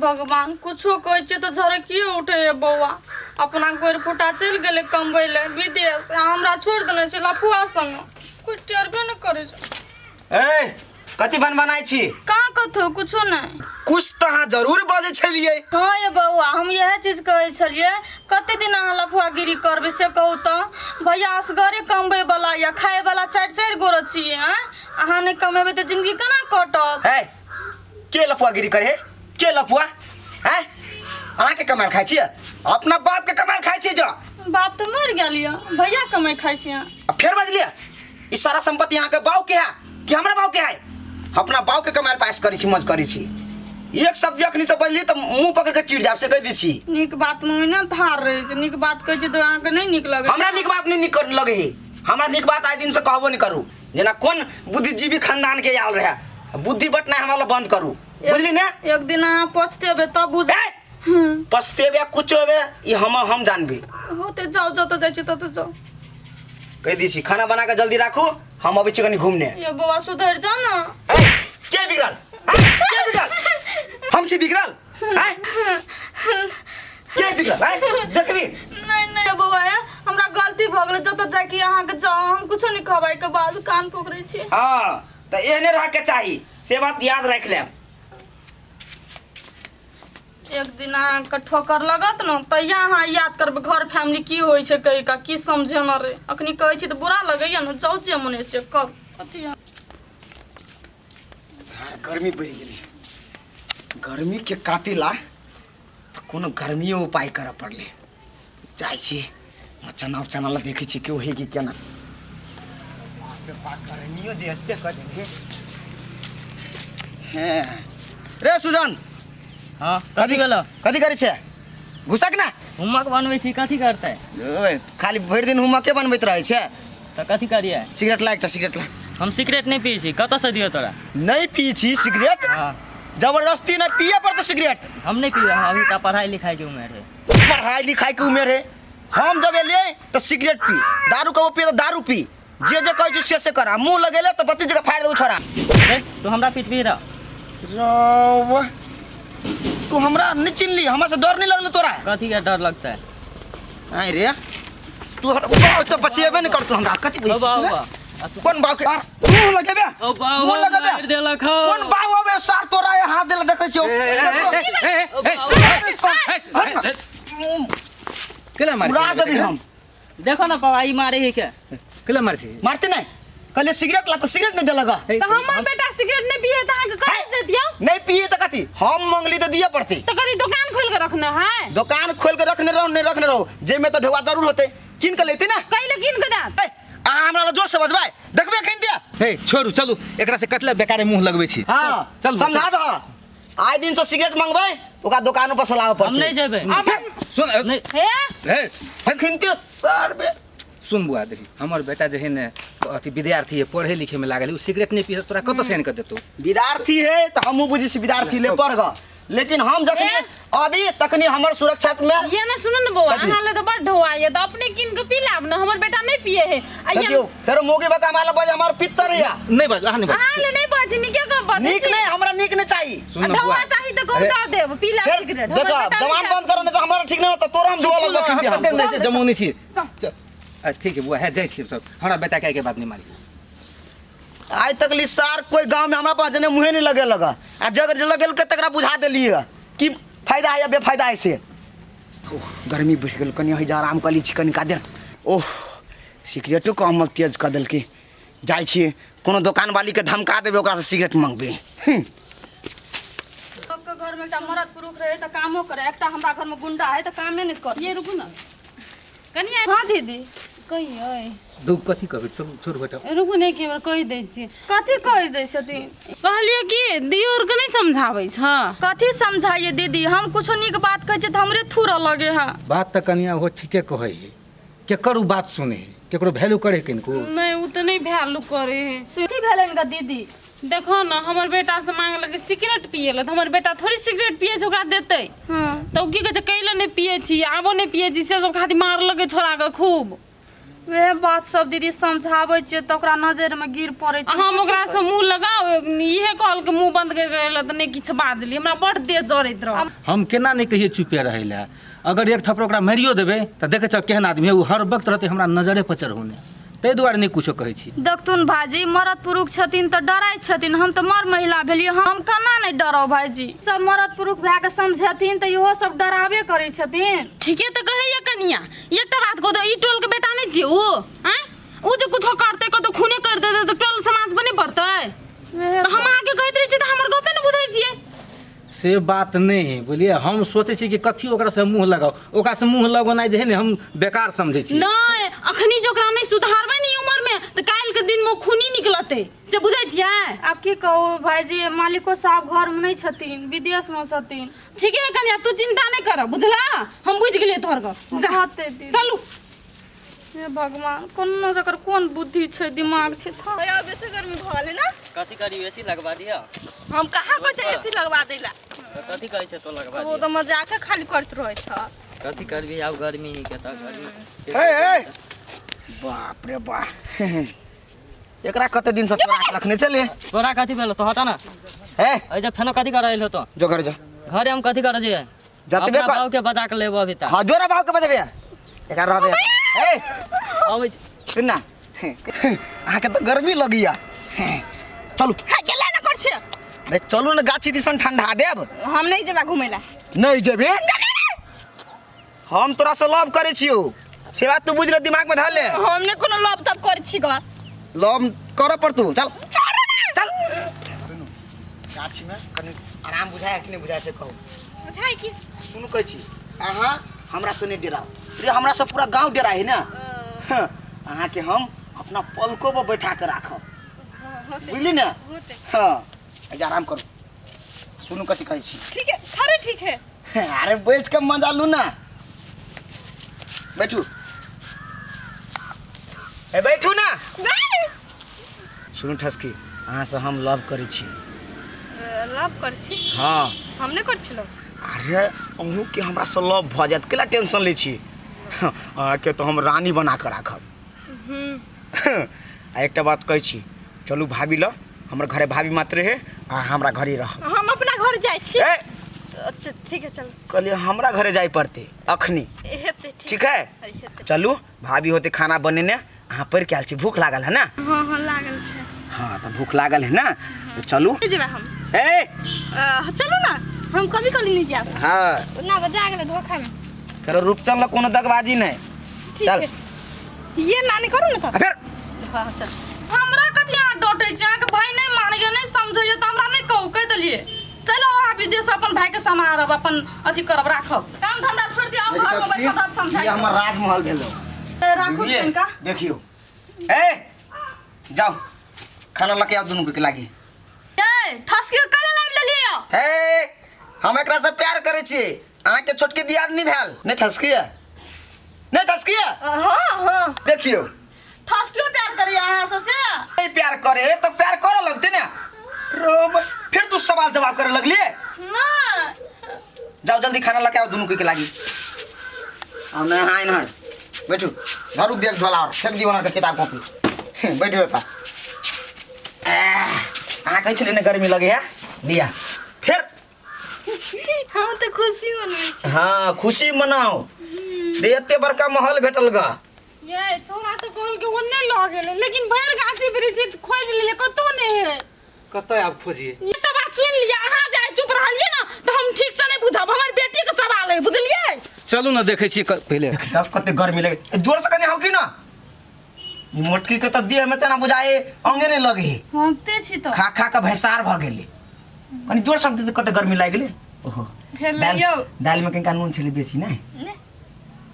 भगवान कुछो कहे तो झरकिए उठे बउआ अपना गोर फुटा चल गए कमबै ले विदेश हमरा छोड़ देने से लफुआ संग कोई टेरबे न करे ए कथी बनाई छी का कथो कुछो नहीं कुछ तहाँ जरूर बजे छलिए। हाँ ये बउआ हम यह चीज कहे छलिए कते दिन अहाँ लफुआगिरी करबे से कहू तो भैया असगरे कमबै वाला या खाए वाला चार चार गोर छिए हैं अहाँ नहीं कमेबे तो जिंदगी केना कटत है के लफुआगिरी करे के लफुआ हैं अहाँ के कमाल खाइ छिए अपना बाप के कमाल खाइ छिए जो बाप तो मर गेलिए भैया कमाई खाइ छिए अब फिर बजलिए ई सारा संपत्ति यहाँ के बाव के है कि हमरा बाव के है अपना बाव के कमाल पास करी छी मज करी छी एक शब्द अखनी से बजली तो मुंह पकड़ के चिढ़ जाब से कह दी छी निक बात में ना धार रहे छै निक बात कह छै तो अहाँ के नहीं निक लगे हमरा निक बात नहीं निक लगे ही हमरा निक बात आइ दिन से कहबो नहीं करू जना कौन बुद्धिजीवी खानदान के आल रहे बुद्धि बटना हमरा बंद करू बुझली ना एक दिन अहाँ पछतेबे तब बुझ पछतेबे कुछ होबे ई हम जानबे होते जाओ जत जाय छी तत जाओ कह दी छी खाना बना के जल्दी राखू हम अभी छी कनी घूमने ये बउआ सुधर जा ना के बिगड़ल के बिगड़ल हम छी बिगड़ल हैं के बिगड़ल हैं देखबी नहीं नहीं बउआ हमरा गलती भ गेलै जत जाय कि अहाँ के जाओ हम कुछो नहीं खबाई के बाद कान पकड़े छी हां त एहने रह के चाही से बात याद रख ले एक दिन अहाँ के ठोकर लगत न तैया अहाँ याद करबे घर फैमिली की होय छै कहि का की समझे न रे अखनी कहै छी त बुरा लगैया न जाऊ जे मने से कब कथि सार गर्मी बढ़ गेली गर्मी के काटेला त कोनो गर्मियो उपाय कर पड़ले जाय छी चना ला देखै छी के होई कि केना बाप रे गर्मियो जे एते क देंगे हैं रे सुजन हाँ कथी गेलो कथी करै छै घुसक ना हुमक बनबै छी कथी करतै ओए खाली भरि दिन हुमके बनबैत रहै छै त कथी करियै सिगरेट ला एकटा सिगरेट ला हम सिगरेट नहीं पी छी कत से दियो तोरा नहीं पी छी सिगरेट हाँ जबरदस्ती नहीं पिए पड़तो सिगरेट हम नहीं पी अभी त पढ़ाई लिखाई के उम्र है पढ़ाई लिखाई के उम्र है हम जब एलिए तो सिगरेट पी दारू का पिए तो दारू पी जे कहै छी से कर मुंह लगेले तो बत्ती जगह फाड़ दे छोरा तू हमरा पीट पी रौ तू हमरा नहीं चिनली हमरा से डर नहीं लगल तोरा कथी के डर लगता है आई रे तू तो बचेबे नहीं करतो हमरा कथी कहै छी कौन बाव के मुंह लगेबे ओ बाव मार देलक हो कौन बाव बे सार तोरा हाथ देला देखै छियो केला मार उड़ा देबी हम देखो ना बाबा ई मारे है क्या केला मार छी मारते नहीं कहले सिगरेट ला तो सिगरेट नहीं देलगा तो हमर बेटा सिगरेट नहीं पिए त अहाँ के कह दे दियो नहीं पिए तो कथी हम मंगली तो दिए पड़ती तो करी दुकान खोल के रखना है दुकान खोल के रखने रहो नहीं रखने रहो जे में तो ढेवा जरूर होते किन के लेती ना कइले किन के दात आ हमरा ला जोर से बजबाय देखबे खन दिया हे छोड़ू चलू एकरा से कतले बेकारे मुंह लगबै छी हां चल समझा दो आइ दिन से सिगरेट मंगबै ओका दुकान पर सलाह पर हम नहीं जेबे सुन नहीं हे खनते सर बे सुन बुआ देखी हमर बेटा जे है ने अथी विद्यार्थी है पढ़े लिखे में लागल उ सिगरेट नहीं पी तोरा कत से कर देतो विद्यार्थी है तो हमहु बुझी छी विद्यार्थी ले पढ़ ग लेकिन हम जखनी अभी तखनी हमर सुरक्षा में ये ना सुनो न बउआ अहाँ ले तो बड़ ढोआए त अपने किन के पी लाब न हमर बेटा नहीं पिए है देखियो फेर मोगी बका माला बज हमर पित्तर या नहीं बाज आहा नहीं बाज अहाँ ले नहीं बजी नि के बात नीक नहीं हमरा नीक नहीं चाहिए सुन ढोआ चाहिए तो कहू द देब पी लाब सिगरेट देखो जवान बंद करो नहीं तो हमरा ठीक नहीं होता तोरा हम जुआ लगा जमुनी छी ठीक है बुआ है जाय छी सब हमरा बेटा के बात नहीं मारी आज तक ली सार कोई गांव में हमरा पास जने मुहे नहीं लगे लगा आ जगर लगेल के तकरा बुझा देलिए कि फायदा है या बेफायदा है से ओह गर्मी बढ़ गेल कनी जा आराम कली छी कनी का देर ओह सिगरेटो कम तेज क देल के जाय छी कोनो दुकान वाली के धमका देबे ओकरा से सिगरेट मांगबे सबके घर में एकटा मर्द पुरुष रहे त कामो करे एकटा हमरा घर में गुंडा है त कामे नहीं कर ये रुकू ना कनी हां दीदी कही ओए दुख कथी कहबे छोड़ बेटा रुकू नहीं के बार कह दे छी कथी कह दे छथि कहलिए कि दियोर के नहीं समझाबै छ कथी समझाइए दीदी हम कुछो निक बात कहै छ त हमरे थुरा लगे है बात त कनिया हो ठीके कहै है केकरो बात सुने केकरो वैल्यू करे किनको नहीं उ त नहीं वैल्यू करे है सुती भेलन का दीदी देखो ना हमर बेटा से मांग लगे सिगरेट पिए ल हमर बेटा थोड़ी सिगरेट पिए छ ओकरा देतै तो की कह छ कैला नहीं पिए छी आबो नहीं पिए छी से सब खातिर मार लगे छोरा के खूब वह बात सब दीदी समझाबै छियै त ओकरा नजर में गिर पड़ै छै। हम ओकरा से मुंह लगाओ इहे कहल के मुंह बंद कर गेल त नहीं किछ बाजली हमरा बड़ देह जरैत रह। हम केना नहीं कहिए चुपे रहे ला, अगर एक थप्पड़ ओकरा मारियो देबे त देखे छ केहन आदमी है, वो हर वक्त रहते हमरा नजरे पर चढ़ौने, तै दुआरे नहीं कुछो कहै छी। देखथुन भाईजी मरद पुरुष छथिन त डराइ छथिन, हम त मर महिला भेलियै, हम केना नहीं डरौ भाईजी। सब मरद पुरुष भए के समझथिन त इहो सब डराबे करै छथिन। ठीके त कहैया कनिया, एकटा बात कह दो ई टोल के बेटा नहीं छियै ओ, हैं उ जे कुछो करते कतो खूने कर देते त टोल समाज बने पड़तै। त हम आके कहैत रही छी त हमर गपे न बुझै छियै। से बात नहीं बोलिए, हम सोचे छी कि कथी ओकरा से मुंह लगाओ, ओकरा से मुंह लगोनाइ जे है ने हम बेकार समझे छी। नहीं अखनी जो ओकरा नहीं सुधारबै नहीं उम्र में त काल के दिन में खूनी निकलते से बुझै छियै। अब की कहू भाईजी, मालिको साहब घर में नहीं छथिन, विदेश में छथिन। ठीके है कनिया तू चिंता नहीं कर बुझला, हम बुझ गेलिए तोहर गप। जा जाते दीदी। चलू हे भगवान, कोनो जकर कोन बुद्धि छै, दिमाग छै था। भैया बेसी गर्मी भल है ना, कथी करी एसी लगवा दिया, हम कहाँ को चाहिए एसी लगवा देला, कथी कहै छै तो लगवा वो दिया, तो मजाक खाली करत रहे छ। कथी करबी आब गर्मी ही के त गर्मी। ए बाप रे बाप, एकरा कते दिन से चोरा के रखने चले। तोरा कथी भेलो तो हटा ना, ए ए जे फेनो कथी कर रहल तो जो घर जा, घरे हम कथी कर जे जतबे अपना भाव के बजा के लेबो अभी तक। हां जोरा भाव के बजेबे, एकरा रह दे। ए आबै सुन ना, अहाँ के तो गर्मी लगिया, चलू हां चला ना कर छ, रे चलू ना गाछी दिसन ठंडा देब। हम नहीं जेबा घुमेला। नहीं जेबे, हम तोरा से लव करे छियो, से बात तू बुझ ले, दिमाग में धर ले। हमने कोनो लव तब कर छी ग, लव कर पर तू चल छोड़ ना चल। गाछी में कनी आराम बुझाए कि नहीं बुझाए से कहू। बुझाई की सुन कहै छी, अहाँ हमरा से नहीं डराओ, रे हमरा से पूरा गांव डरा है ना। हाँ, अहाँ के हम अपना पलकों पर बैठा के राखब, बुझली ना। हाँ ऐजा आराम करू, सुनू कथी कहै छी। ठीक है खरे ठीक है। अरे बैठ के मजा लू ना, बैठू ए बैठू ना। सुनू ठसकी, अहाँ से हम लव करै छी। लव कर छी, हाँ हमने कर छलो। अरे अहूँ के हमरा से लव भ जात, केला टेंशन ले छी। अहाँ के तो हम रानी बना के राखब। आ एकटा बात कहै छी, चलू भाभी ल, हमर घरे भाभी मात्र है, आ हमरा घरे रह। हम अपना घर जाय छी। ए अच्छा ठीक है चल। कहलिए हमरा घरे जाय पड़ते अखनी, हेते ठीक है। हेते। चलू भाभी होते खाना बनेने, अहाँ पर के आल छी, भूख लागल है ना। हाँ हाँ लागल छै। हाँ तो भूख लागल है ना, तो चलू। जेबा हम ए चलू ना, हम कभी कभी नहीं जाब। हाँ ना बजा गेले धोखा में। करो रूपचंद ला कोनो दगबाजी नहीं। ठीक चल है, ये नानी करू ना आ फिर हां चल। हमरा कथि यहाँ डटे छै, अहाँके भाई नहीं मानेगा, नहीं समझैया त हमरा नहीं कहू, कह देलिए। चलो अहाँ विदेश अपन भाई के समारब, अपन अथी करब, राखब, काम धंधा छोड़ दिया, घर में बैठब, आप ये समझाइए। हमर राजमहल भेलो, राखू बुझलिए? तनिका। देखियो ए जाओ खाना लके आओ दुनू के लागी। ए ठसकी के काला लाइव ले लिया। ए हम एकरा से प्यार करे छी, अहाँ के छोटकी दियादनी भेल, नहीं ठसकी है, नहीं ठसकी है। हां हां देखियो ठसकियो प्यार करिए अहाँ से। नहीं प्यार करे तो प्यार करे लगते ना, रोब फिर तू सवाल जवाब करे लगली। ना जाओ जल्दी खाना लके आओ दुनू के लागी। हम नहीं हां इनहर बैठू, धरू बैग झोला और फेंक दियो उनके किताब कॉपी। बैठो बेटा, अहाँ कहै छलिए ना गर्मी लगे है, लिया फिर। हम तो खुशी मनबै छी। हाँ खुशी मनाओ, रे एते बड़का महल भेटल गा। ये छोरा तो कहल के ओन्ने ल गेले, लेकिन भैर गाछी वृक्ष खोज लिए कतो नहीं है। कतय आब खोजिए, ये तो बात सुन लिया, अहाँ जाए चुप रहलिए ना तो हम ठीक से नहीं बुझब, हमर बेटी के सवाल है बुझलिए। चलू ना देखै छी पहले। तब कते गर्मी लगे, जोर से कने हो कि ना, मोटकी के त देह में तना बुझाए अंगे नहीं लगे, होंते छी तो खा खा के भैसार भ गेले, कनी जोर से कते गर्मी लाग गेले। ओहो फेर लियो। दाल में कनिका नून छले बेसी नहीं,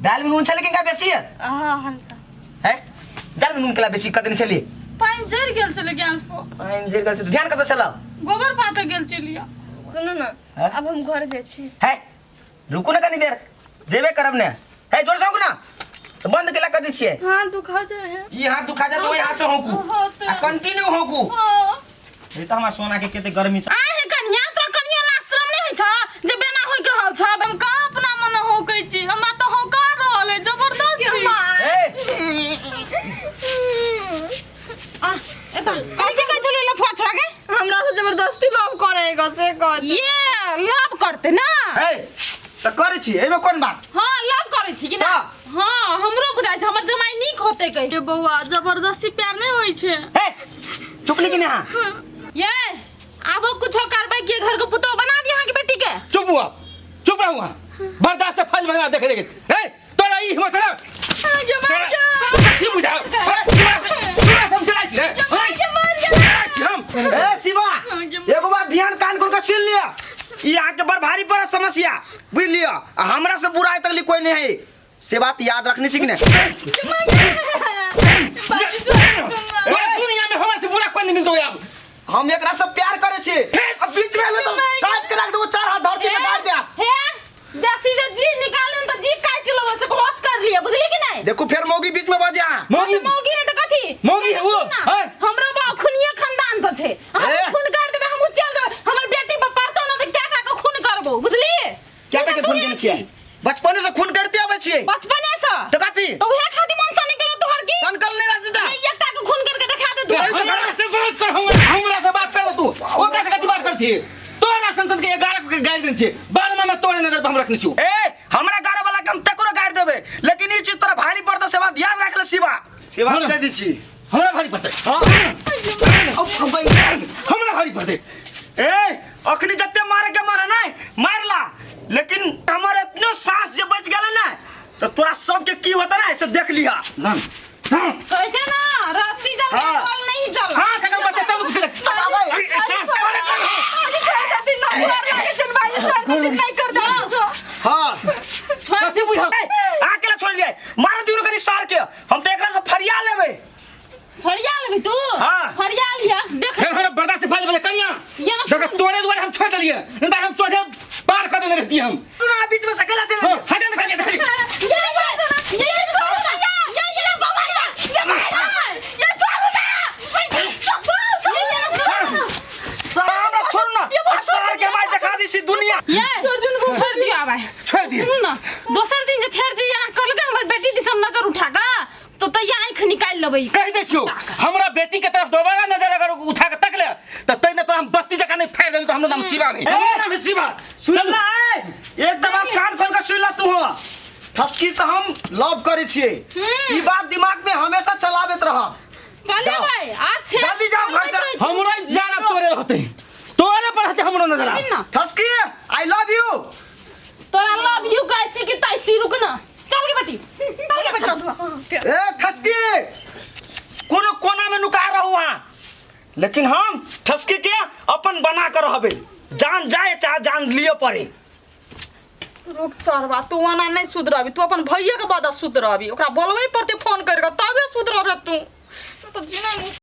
दाल में नून छले कनिका बेसी है, हल्का है दाल में नून केला बेसी कदन छले, पानी जर गेल छले गैस पर, पानी जे गल से ध्यान कत छला, गोबर पाते गेल छलिया। सुनो ना हैं? अब हम घर जाय छी। है रुको ना कनी देर, जेबे करब ने, है जोर से हो ना, तो बंद केला कदी छिए। हां दुखा जाए है, ई हाथ दुखा जा तो हाथ से होकू, आ कंटिन्यू होकू। हां ये तो हमरा सोना के केते गर्मी छ। आ हे कन्या तो कन्या आश्रम नहीं है छ जे बेना होई के रहल छ। हम कहाँ अपना मन होकै छी, हमरा तो होका रहल है जबरदस्ती। ए कहत ये लव करते ना ए त करे छी एमे कोन बात हाँ लव करे छी कि ना हाँ हमरो बुझाइ छै हमर जमाई नीक होते कहि के बौआ जबरदस्ती प्यार नहीं होई छे ए चुप लेकिन यहाँ ये अब कुछ करबै के घर के पुतो बना दी अहाँ के बेटी के चुप हुआ चुप रहुआ बर्दाश्त से फल भगा देखे देखे ए तोरा ई हिम्मत है की बुझा हम चला छी हम ए शिवा एगो बात ध्यान कान खोल के सुन लिया ई यहाँ के बड़ भारी पड़ा समस्या बुझ लिया हमरा से बुराई तकली कोई नहीं है से बात याद रखनी सीख ने दुनिया में हमरा से बुरा कोई नहीं मिलतो अब हम एकरा से प्यार करे छी अब बीच में ले तो काट के रख दो चार हाथ धरती पे गाड़ दिया हे देसी से जी निकालन तो जी काट लो से होश कर लिया बुझली कि नहीं देखो फिर मोगी बीच में बजा मोगी मौगी है तो कथी मौगी है वो हां हमरा बा खुनिया खानदान से छे हम ए! खून कर देबे हम चल देबे हमर बेटी पर पड़तो ना तो क्या का खून करबो बुझली क्या कहते खून करने छिए बचपन से खून करते आवे छिए बचपने से तो कथी तो उहे खाती मन से निकलो तोहर की संकल नहीं रहती था नहीं एकटा के खून करके दिखा दे तू हमरा से बात कर हमरा से बात कर तू ओ कैसे कथी बात कर छी तोरा संसद के 11 के गाइड देन छी बार में तोरे नजर हम रखनी छु ए हमरा गारे वाला कम तकरो गाड़ देबे लेकिन ई चीज तोरा भारी पड़तो से बात याद रख ले शिवा शिवा कह दी छी हमरा भारी पड़ते हमरा भारी पड़ते ए अखनी जत्ते मारे के मारे नहीं मारला लेकिन हमारे इतना सांस जे बच गेले ना तो तोरा सब के की होता ना ऐसे देख लिया कहै छै ना रस्सी जल हाँ। फल नहीं जल हां कदम बते तब कुछ नहीं कर दे हां कथी बुझा अकेला छोड़ दिया मार दियो कनी सार के हम तो एकरा से फरिया लेबे फरिया लेबी तू हाँ। फरिया लिया देख फिर हमरा बर्दाश्त फल बले कनिया ये ना जब तोरे द्वारे हम छोड़ दिए नहीं हम सोचे पार कर देने रहती हम तू ना बीच में सकेला चले हटे न करिए सही हमरा छोड़ ना सार के मार दिखा दी सी दुनिया छोड़ दिया अब छोड़ दिए सुन ना दोसर दिन जे फेर जे यहाँ करल के हमर बेटी दिस नजर उठा का तो तैया आंख निकाल लेबै कह दे छियो हमरा बेटी के तरफ दोबारा नजर अगर उठा के तक ले त तै न तो हम बत्ती जका नहीं फेर देनी तो हमरो नाम शिवा नहीं हमरो नाम है शिवा सुन ले एक दबा कान खोल के सुन ले तू हो ठसकी से हम लव करे छिए ई बात दिमाग में हमेशा चलावत रह चले जाओ। भाई आज जल्दी जाओ घर से। हमरो जाना तोरे रहते तोरे पर हते हमरो नजर आ ना ठसकी आई लव यू तोरा लव यू कैसी की तैसी रुक ना चल के बेटी चल के बेटी ए ठसकी कोनो कोना में नुका रहू हां लेकिन हम ठसकी के अपन बना कर रहबे जान जाए चाहे जान लिए पड़े रुक चरवा तू वना नहीं सुधरबी तू अपन भैया के बाद सुधरबी ओकरा बोलबे पड़ते फोन करके तबे सुधरबे तू तो जीना